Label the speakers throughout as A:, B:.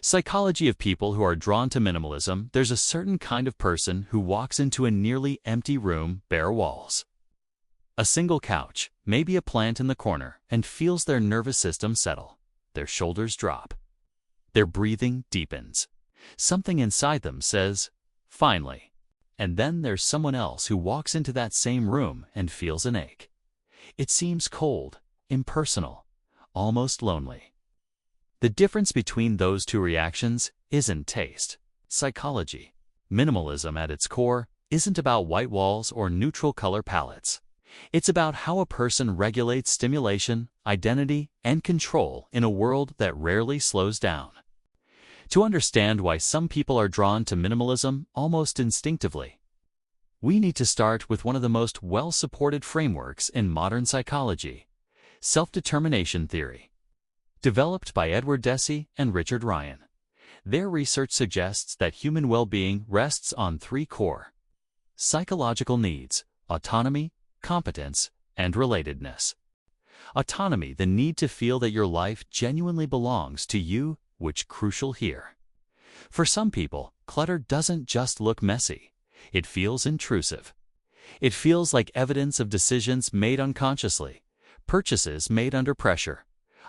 A: Psychology of people who are drawn to minimalism. There's a certain kind of person who walks into a nearly empty room, bare walls, a single couch, maybe a plant in the corner, and feels their nervous system settle. Their shoulders drop. Their breathing deepens. Something inside them says, "Finally." And then there's someone else who walks into that same room and feels an ache. It seems cold, impersonal, almost lonely. The difference between those two reactions isn't taste. Psychology. Minimalism at its core isn't about white walls or neutral color palettes. It's about how a person regulates stimulation, identity, and control in a world that rarely slows down. To understand why some people are drawn to minimalism almost instinctively, we need to start with one of the most well-supported frameworks in modern psychology, self-determination theory. Developed by Edward Deci and Richard Ryan, their research suggests that human well-being rests on three core psychological needs: autonomy, competence, and relatedness. Autonomy, the need to feel that your life genuinely belongs to you, which crucial here. For some people, clutter doesn't just look messy. It feels intrusive. It feels like evidence of decisions made unconsciously, purchases made under pressure,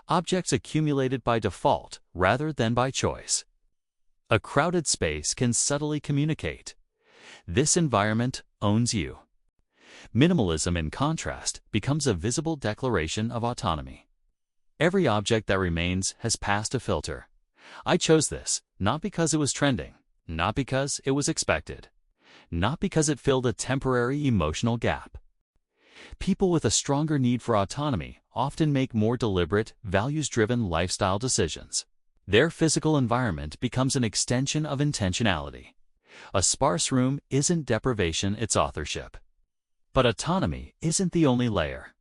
A: objects accumulated by default rather than by choice. A crowded space can subtly communicate, "This environment owns you." Minimalism, in contrast, becomes a visible declaration of autonomy. Every object that remains has passed a filter. I chose this, not because it was trending, not because it was expected, not because it filled a temporary emotional gap. People with a stronger need for autonomy often make more deliberate, values-driven lifestyle decisions. Their physical environment becomes an extension of intentionality. A sparse room isn't deprivation, it's authorship. But autonomy isn't the only layer.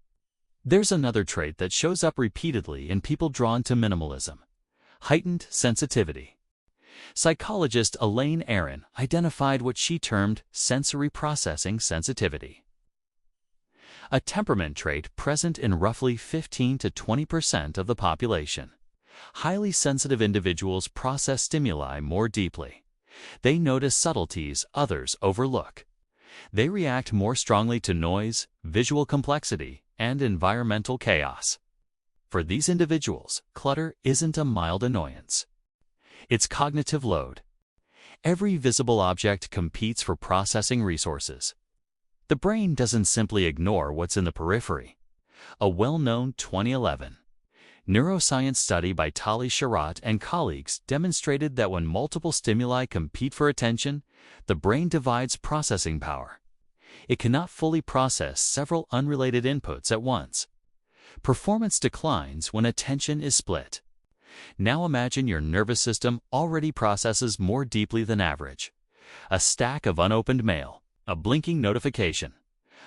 A: There's another trait that shows up repeatedly in people drawn to minimalism: heightened sensitivity. Psychologist Elaine Aron identified what she termed sensory processing sensitivity, a temperament trait present in roughly 15 to 20% of the population. Highly sensitive individuals process stimuli more deeply. They notice subtleties others overlook. They react more strongly to noise, visual complexity, and environmental chaos. For these individuals, clutter isn't a mild annoyance. It's cognitive load. Every visible object competes for processing resources. The brain doesn't simply ignore what's in the periphery. A well-known 2011 neuroscience study by Tali Sharot and colleagues demonstrated that when multiple stimuli compete for attention, the brain divides processing power. It cannot fully process several unrelated inputs at once. Performance declines when attention is split. Now imagine your nervous system already processes more deeply than average. A stack of unopened mail, a blinking notification,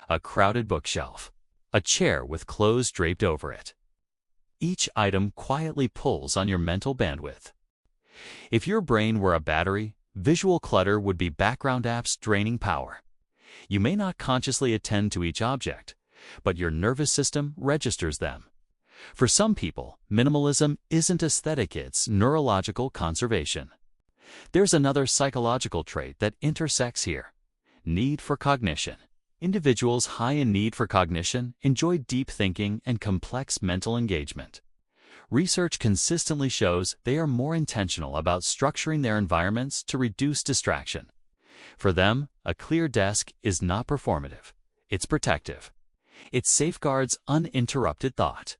A: a crowded bookshelf, a chair with clothes draped over it. Each item quietly pulls on your mental bandwidth. If your brain were a battery, visual clutter would be background apps draining power. You may not consciously attend to each object, but your nervous system registers them. For some people, minimalism isn't aesthetic, it's neurological conservation. There's another psychological trait that intersects here: need for cognition. Individuals high in need for cognition enjoy deep thinking and complex mental engagement. Research consistently shows they are more intentional about structuring their environments to reduce distraction. For them, a clear desk is not performative, it's protective. It safeguards uninterrupted thought.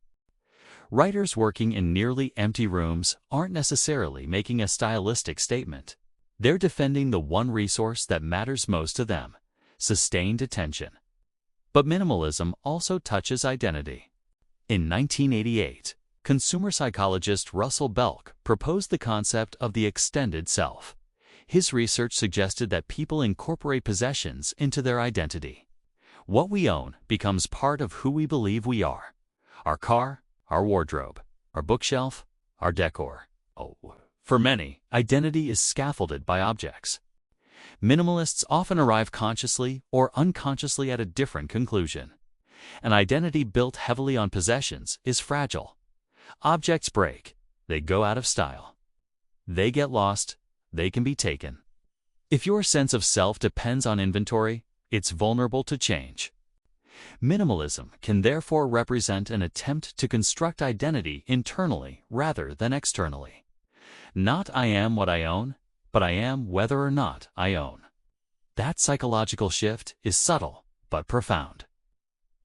A: Writers working in nearly empty rooms aren't necessarily making a stylistic statement. They're defending the one resource that matters most to them: sustained attention. But minimalism also touches identity. In 1988, consumer psychologist Russell Belk proposed the concept of the extended self. His research suggested that people incorporate possessions into their identity. What we own becomes part of who we believe we are. Our car, our wardrobe, our bookshelf, our decor. For many, identity is scaffolded by objects. Minimalists often arrive consciously or unconsciously at a different conclusion. An identity built heavily on possessions is fragile. Objects break, they go out of style. They get lost, they can be taken. If your sense of self depends on inventory, it's vulnerable to change. Minimalism can therefore represent an attempt to construct identity internally rather than externally. Not I am what I own, but I am whether or not I own. That psychological shift is subtle but profound.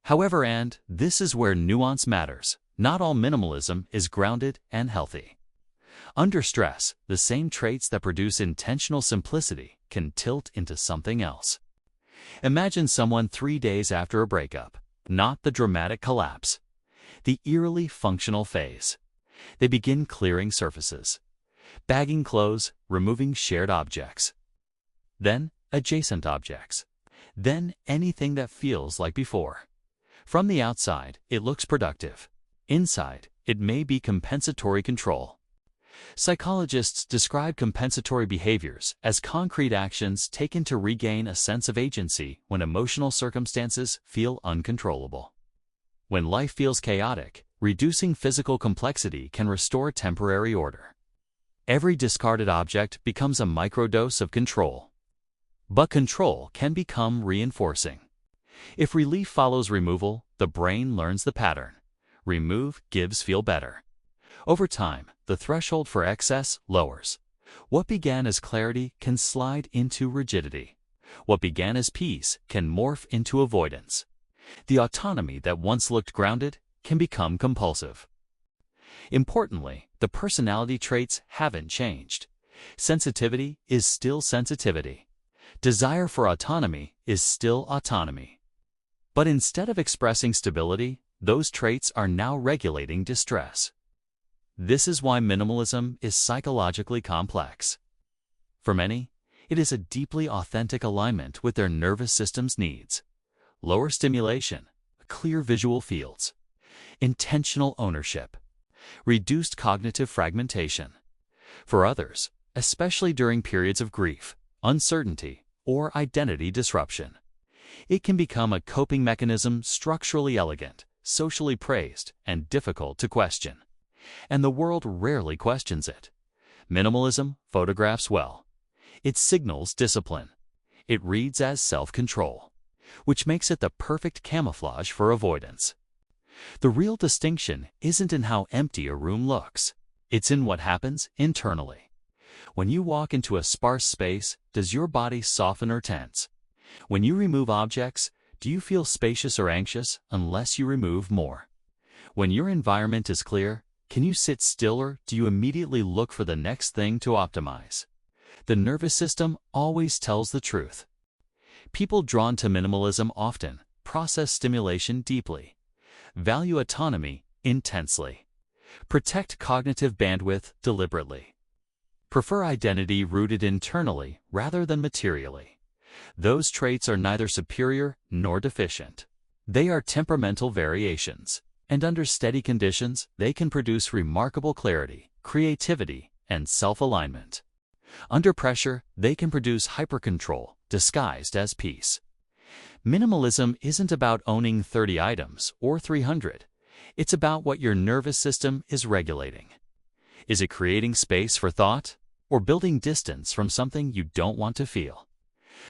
A: However, and this is where nuance matters, not all minimalism is grounded and healthy. Under stress, the same traits that produce intentional simplicity can tilt into something else. Imagine someone 3 days after a breakup, not the dramatic collapse, the eerily functional phase. They begin clearing surfaces, bagging clothes, removing shared objects, then adjacent objects, then anything that feels like before. From the outside, it looks productive. Inside, it may be compensatory control. Psychologists describe compensatory behaviors as concrete actions taken to regain a sense of agency when emotional circumstances feel uncontrollable. When life feels chaotic, reducing physical complexity can restore temporary order. Every discarded object becomes a microdose of control. But control can become reinforcing. If relief follows removal, the brain learns the pattern. Remove gives feel better. Over time, the threshold for excess lowers. What began as clarity can slide into rigidity. What began as peace can morph into avoidance. The autonomy that once looked grounded can become compulsive. Importantly, the personality traits haven't changed. Sensitivity is still sensitivity. Desire for autonomy is still autonomy. But instead of expressing stability, those traits are now regulating distress. This is why minimalism is psychologically complex. For many, it is a deeply authentic alignment with their nervous system's needs. Lower stimulation, clear visual fields, intentional ownership, reduced cognitive fragmentation. For others, especially during periods of grief, uncertainty, or identity disruption, it can become a coping mechanism structurally elegant, socially praised, and difficult to question. And the world rarely questions it. Minimalism photographs well. It signals discipline. It reads as self-control, which makes it the perfect camouflage for avoidance. The real distinction isn't in how empty a room looks. It's in what happens internally. When you walk into a sparse space, does your body soften or tense? When you remove objects, do you feel spacious or anxious unless you remove more? When your environment is clear, can you sit still or do you immediately look for the next thing to optimize? The nervous system always tells the truth. People drawn to minimalism often process stimulation deeply, value autonomy intensely, protect cognitive bandwidth deliberately, prefer identity rooted internally rather than materially. Those traits are neither superior nor deficient. They are temperamental variations. And under steady conditions, they can produce remarkable clarity, creativity, and self-alignment. Under pressure, they can produce hypercontrol, disguised as peace. Minimalism isn't about owning 30 items or 300. It's about what your nervous system is regulating. Is it creating space for thought, or building distance from something you don't want to feel?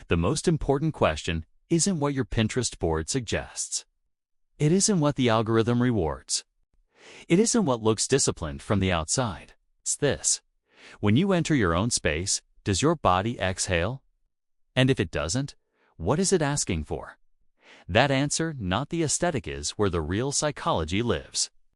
A: The most important question isn't what your Pinterest board suggests. It isn't what the algorithm rewards. It isn't what looks disciplined from the outside. It's this. When you enter your own space, does your body exhale? And if it doesn't, what is it asking for? That answer, not the aesthetic, is where the real psychology lives.